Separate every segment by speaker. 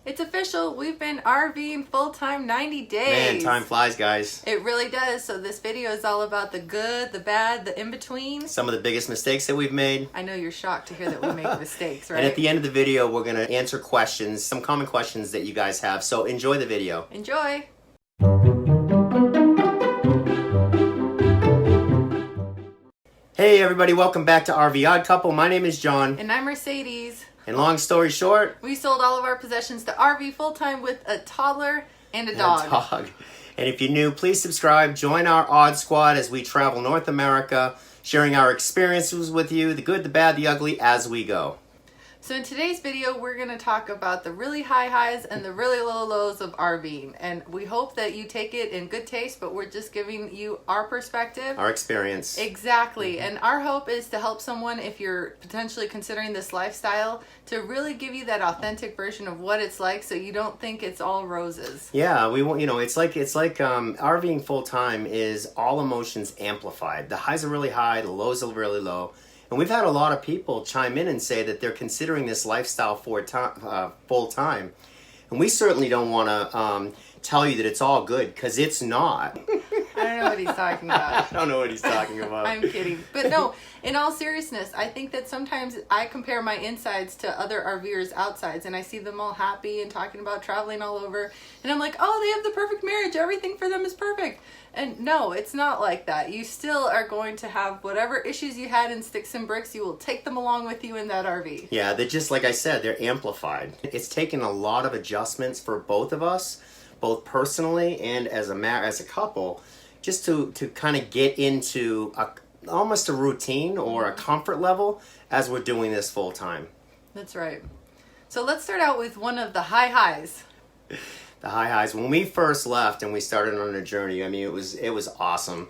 Speaker 1: It's official. We've been RVing full-time 90 days.
Speaker 2: Man, time flies, guys.
Speaker 1: It really does. So this video is all about the good, the bad, the in-between.
Speaker 2: Some of the biggest mistakes that we've made.
Speaker 1: I know you're shocked to hear that we make mistakes, right?
Speaker 2: And at the end of the video, we're going to answer questions, some common questions that you guys have. So enjoy the video.
Speaker 1: Enjoy.
Speaker 2: Hey everybody, welcome back to RV Odd Couple. My name is John.
Speaker 1: And I'm Mercedes.
Speaker 2: And long story short,
Speaker 1: we sold all of our possessions to RV full-time with a toddler and a dog.
Speaker 2: And if you're new, please subscribe. Join our Odd Squad as we travel North America, sharing our experiences with you, the good, the bad, the ugly, as we go.
Speaker 1: So in today's video, we're going to talk about the really high highs and the really low lows of RVing. And we hope that you take it in good taste, but we're just giving you our perspective.
Speaker 2: Our experience.
Speaker 1: Exactly. And our hope is to help someone, if you're potentially considering this lifestyle, to really give you that authentic version of what it's like so you don't think it's all roses.
Speaker 2: Yeah, we want, it's like RVing full time is all emotions amplified. The highs are really high, the lows are really low. And we've had a lot of people chime in and say that they're considering this lifestyle full time. And we certainly don't want to tell you that it's all good, because it's not.
Speaker 1: I don't know what he's talking about.
Speaker 2: I don't know what he's talking about.
Speaker 1: I'm kidding. But no, in all seriousness, I think that sometimes I compare my insides to other RVers' outsides, and I see them all happy and talking about traveling all over. And I'm like, oh, they have the perfect marriage. Everything for them is perfect. And no, it's not like that. You still are going to have whatever issues you had in sticks and bricks. You will take them along with you in that RV.
Speaker 2: Yeah, they're just, like I said, they're amplified. It's taken a lot of adjustments for both of us, both personally and as a couple, just to kind of get into almost a routine or a comfort level as we're doing this full time.
Speaker 1: That's right. So let's start out with one of the high highs.
Speaker 2: The high highs. When we first left and we started on a journey, I mean, it was awesome.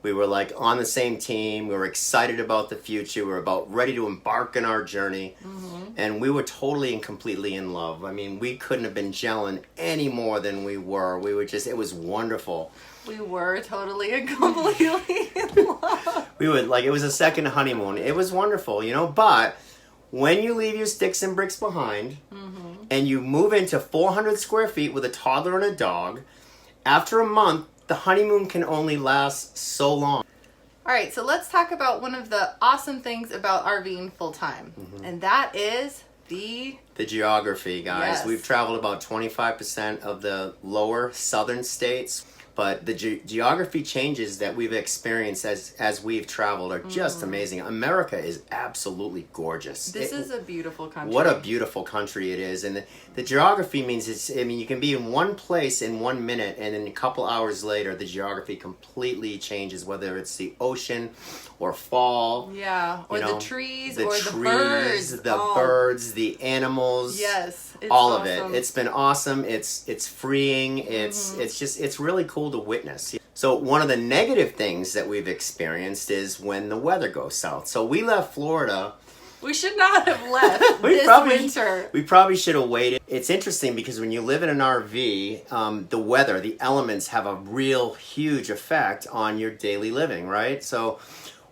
Speaker 2: We were like on the same team. We were excited about the future. We were about ready to embark on our journey. Mm-hmm. And we were totally and completely in love. I mean, we couldn't have been gelling any more than we were. We were just, it was wonderful.
Speaker 1: We were totally and completely in love.
Speaker 2: We would, like, it was a second honeymoon. It was wonderful, but when you leave your sticks and bricks behind, mm-hmm. and you move into 400 square feet with a toddler and a dog, after a month, the honeymoon can only last so long.
Speaker 1: All right, so let's talk about one of the awesome things about RVing full-time, mm-hmm. and that is the
Speaker 2: geography, guys.
Speaker 1: Yes.
Speaker 2: We've traveled about 25% of the lower southern states. But the geography changes that we've experienced as we've traveled are just amazing. America is absolutely gorgeous.
Speaker 1: This is a beautiful country.
Speaker 2: What a beautiful country it is. And the geography means you can be in one place in 1 minute, and then a couple hours later, the geography completely changes, whether it's the ocean or fall.
Speaker 1: Yeah, or the trees, or the birds.
Speaker 2: The birds, the animals.
Speaker 1: Yes.
Speaker 2: All of it. It's been awesome. It's freeing. It's really cool to witness. So one of the negative things that we've experienced is when the weather goes south. So we left Florida.
Speaker 1: We should not have left winter.
Speaker 2: We probably should have waited. It's interesting because when you live in an RV, the weather, the elements have a real huge effect on your daily living, right? So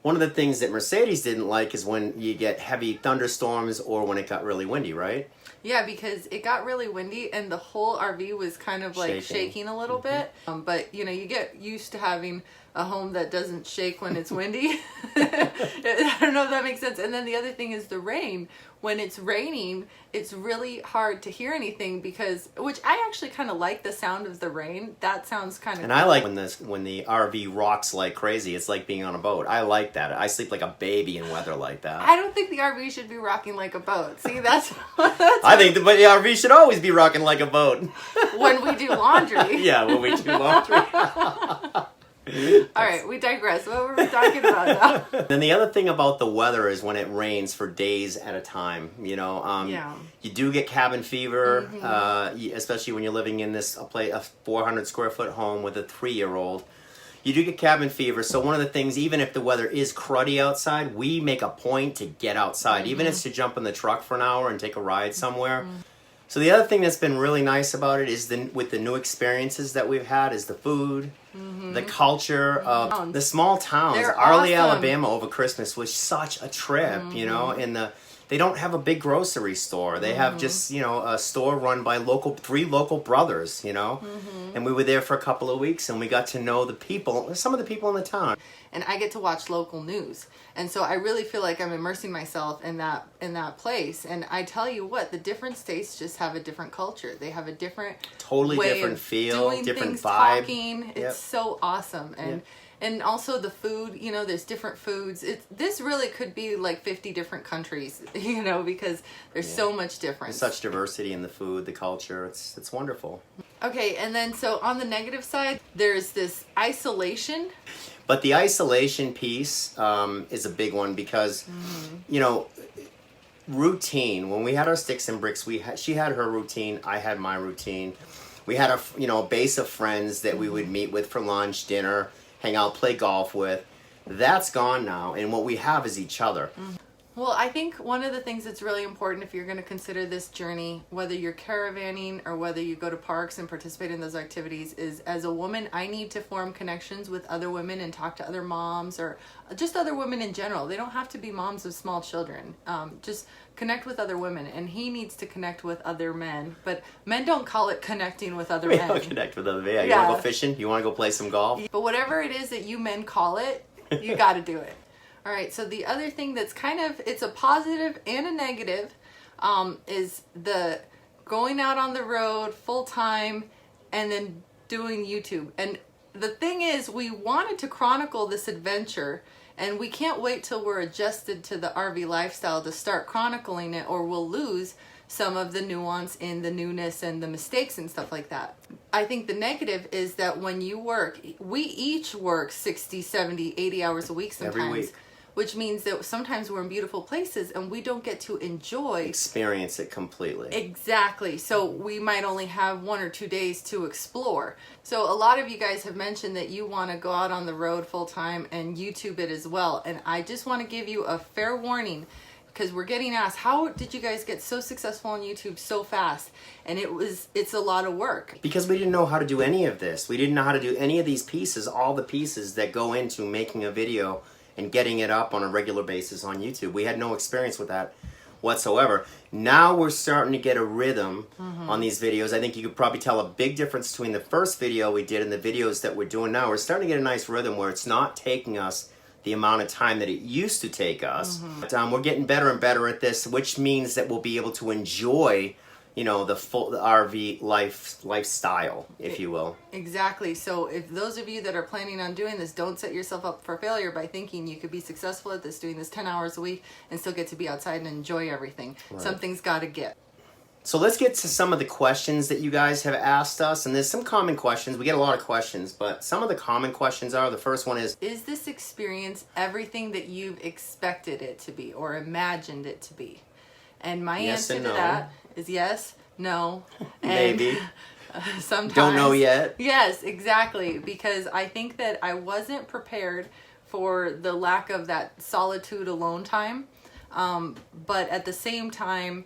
Speaker 2: one of the things that Mercedes didn't like is when you get heavy thunderstorms or when it got really windy, right?
Speaker 1: Yeah, because it got really windy and the whole RV was kind of like shaking a little bit. But, you get used to having a home that doesn't shake when it's windy. I don't know if that makes sense. And then the other thing is the rain. When it's raining, it's really hard to hear anything which I actually kind of like the sound of the rain. That sounds kind of
Speaker 2: cool. I like when the RV rocks like crazy. It's like being on a boat. I like that. I sleep like a baby in weather like that.
Speaker 1: I don't think the RV should be rocking like a boat. See,
Speaker 2: I think the RV should always be rocking like a boat.
Speaker 1: When we do laundry.
Speaker 2: Yeah, when we do laundry.
Speaker 1: All right, we digress. What were we talking about now?
Speaker 2: Then the other thing about the weather is when it rains for days at a time. You do get cabin fever, mm-hmm. Especially when you're living in a 400 square foot home with a 3-year-old. You do get cabin fever. So one of the things, even if the weather is cruddy outside, we make a point to get outside, mm-hmm. even if it's to jump in the truck for an hour and take a ride somewhere. Mm-hmm. So the other thing that's been really nice about it is with the new experiences that we've had is the food, mm-hmm. the culture of the small towns.
Speaker 1: They're
Speaker 2: Arley,
Speaker 1: awesome.
Speaker 2: Alabama over Christmas was such a trip,
Speaker 1: mm-hmm.
Speaker 2: And they don't have a big grocery store. They have just, you know, a store run by three local brothers, you know. And we were there for a couple of weeks, and we got to know some of the people in the town.
Speaker 1: And I get to watch local news. And so I really feel like I'm immersing myself in that place. And I tell you what, the different states just have a different culture. They have a different way
Speaker 2: different
Speaker 1: of
Speaker 2: feel,
Speaker 1: doing
Speaker 2: different
Speaker 1: things,
Speaker 2: vibe.
Speaker 1: talking. It's so awesome. And also the food, you know, there's different foods. This really could be like 50 different countries, you know, because there's so much difference.
Speaker 2: There's such diversity in the food, the culture. It's wonderful.
Speaker 1: Okay, and then so on the negative side, there's this isolation.
Speaker 2: But the isolation piece is a big one because, you know, routine. When we had our sticks and bricks, she had her routine, I had my routine. We had a base of friends that we would meet with for lunch, dinner, hang out, play golf with. That's gone now, and what we have is each other.
Speaker 1: Well, I think one of the things that's really important if you're going to consider this journey, whether you're caravanning or whether you go to parks and participate in those activities, is as a woman, I need to form connections with other women and talk to other moms or just other women in general. They don't have to be moms of small children. Just connect with other women, and he needs to connect with other men. But men don't call it connecting with other men.
Speaker 2: We don't connect with other men. You want to go fishing? You want to go play some golf?
Speaker 1: But whatever it is that you men call it, you got to do it. All right, so the other thing that's it's a positive and a negative, is the going out on the road full time and then doing YouTube. And the thing is, we wanted to chronicle this adventure, and we can't wait till we're adjusted to the RV lifestyle to start chronicling it, or we'll lose some of the nuance in the newness and the mistakes and stuff like that. I think the negative is that when you work, we each work 60, 70, 80 hours a week sometimes.
Speaker 2: Every week.
Speaker 1: Which means that sometimes we're in beautiful places and we don't get to
Speaker 2: experience it completely.
Speaker 1: Exactly. So we might only have 1 or 2 days to explore. So a lot of you guys have mentioned that you want to go out on the road full time and YouTube it as well. And I just want to give you a fair warning, because we're getting asked, how did you guys get so successful on YouTube so fast? And it's a lot of work.
Speaker 2: Because we didn't know how to do any of this. We didn't know how to do any of these pieces, all the pieces that go into making a video and getting it up on a regular basis on YouTube. We had no experience with that whatsoever. Now we're starting to get a rhythm on these videos. I think you could probably tell a big difference between the first video we did and the videos that we're doing now. We're starting to get a nice rhythm where it's not taking us the amount of time that it used to take us. But, we're getting better and better at this, which means that we'll be able to enjoy, you know, the RV lifestyle, if you will. Exactly.
Speaker 1: So if those of you that are planning on doing this, don't set yourself up for failure by thinking you could be successful at this, doing this 10 hours a week and still get to be outside and enjoy everything. Right. Something's got to give.
Speaker 2: So let's get to some of the questions that you guys have asked us. And there's some common questions. We get a lot of questions, but some of the common questions are, the first one is
Speaker 1: this experience everything that you've expected it to be or imagined it to be? And my answer to that is yes, no, and
Speaker 2: maybe.
Speaker 1: Sometimes.
Speaker 2: Don't know yet.
Speaker 1: Yes, exactly. Because I think that I wasn't prepared for the lack of that solitude alone time. But at the same time,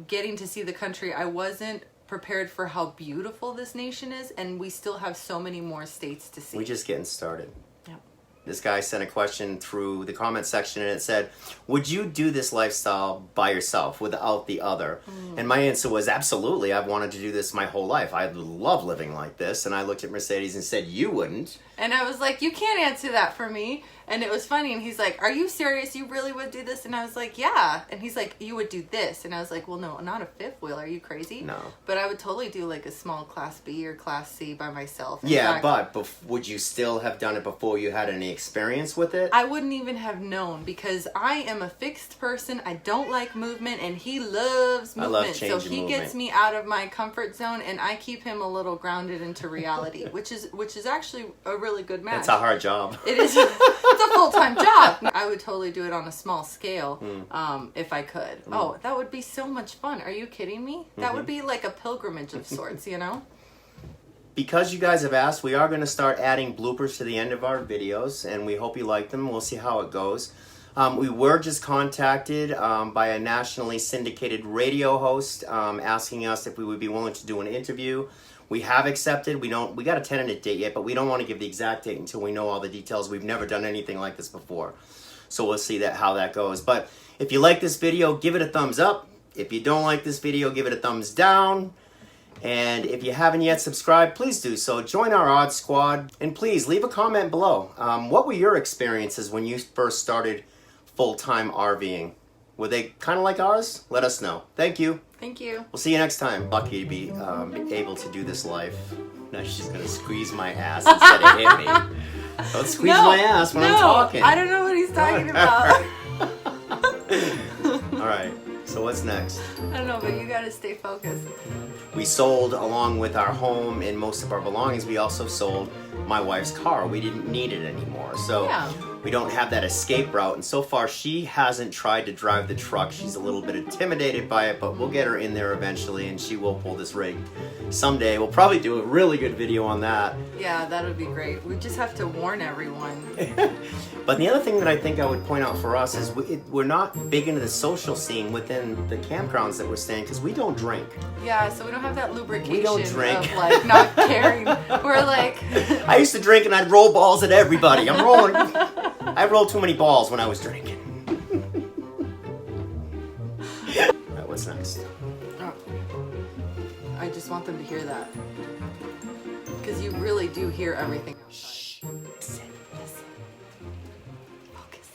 Speaker 1: getting to see the country, I wasn't prepared for how beautiful this nation is. And we still have so many more states to see.
Speaker 2: We're just getting started.
Speaker 1: Yep.
Speaker 2: This guy sent a question through the comment section, and it said, would you do this lifestyle by yourself without the other? And my answer was, absolutely. I've wanted to do this my whole life. I love living like this. And I looked at Mercedes and said, you wouldn't.
Speaker 1: And I was like, you can't answer that for me. And it was funny. And he's like, are you serious? You really would do this? And I was like, yeah. And he's like, you would do this. And I was like, well, no, not a fifth wheel. Are you crazy?
Speaker 2: No.
Speaker 1: But I would totally do like a small class B or class C by myself. In
Speaker 2: yeah,
Speaker 1: fact,
Speaker 2: but would you still have done it before you had any experience with it?
Speaker 1: I wouldn't even have known, because I am a fixed person. I don't like movement, and he loves movement.
Speaker 2: I love change
Speaker 1: so
Speaker 2: of
Speaker 1: he
Speaker 2: movement.
Speaker 1: gets me out of my comfort zone, and I keep him a little grounded into reality, which is actually a really good match.
Speaker 2: It's a hard job.
Speaker 1: It is. It's a full-time job. I would totally do it on a small scale if I could. Oh, that would be so much fun. Are you kidding me? That would be like a pilgrimage of sorts, you know?
Speaker 2: Because you guys have asked, we are going to start adding bloopers to the end of our videos, and we hope you like them. We'll see how it goes. We were just contacted by a nationally syndicated radio host asking us if we would be willing to do an interview. We have accepted. We got a tentative date yet, but we don't want to give the exact date until we know all the details. We've never done anything like this before. So we'll see how that goes. But If you like this video, give it a thumbs up. If you don't like this video, give it a thumbs down. And if you haven't yet subscribed, please do so. Join our Odd Squad. And please leave a comment below. What were your experiences when you first started full-time RVing? Were they kind of like ours? Let us know. Thank you.
Speaker 1: Thank you.
Speaker 2: We'll see you next time. Lucky to be able to do this live. Now she's going to squeeze my ass instead of hit me. Don't squeeze my ass when I'm talking.
Speaker 1: I don't know what he's talking about.
Speaker 2: All right. So what's next?
Speaker 1: I don't know, but you gotta stay focused.
Speaker 2: We sold, along with our home and most of our belongings, we also sold my wife's car. We didn't need it anymore. So we don't have that escape route. And so far, she hasn't tried to drive the truck. She's a little bit intimidated by it, but we'll get her in there eventually, and she will pull this rig someday. We'll probably do a really good video on that.
Speaker 1: Yeah, that would be great. We just have to warn everyone.
Speaker 2: But the other thing that I think I would point out for us is we're not big into the social scene within the campgrounds that we're staying because we don't drink.
Speaker 1: Yeah, so we don't have that lubrication
Speaker 2: we don't drink.
Speaker 1: Of like not caring. We're like...
Speaker 2: I used to drink and I'd roll balls at everybody. I'm rolling. I rolled too many balls when I was drinking. Alright, what's next?
Speaker 1: Oh. I just want them to hear that. Because you really do hear everything. Shh. Listen. Focus.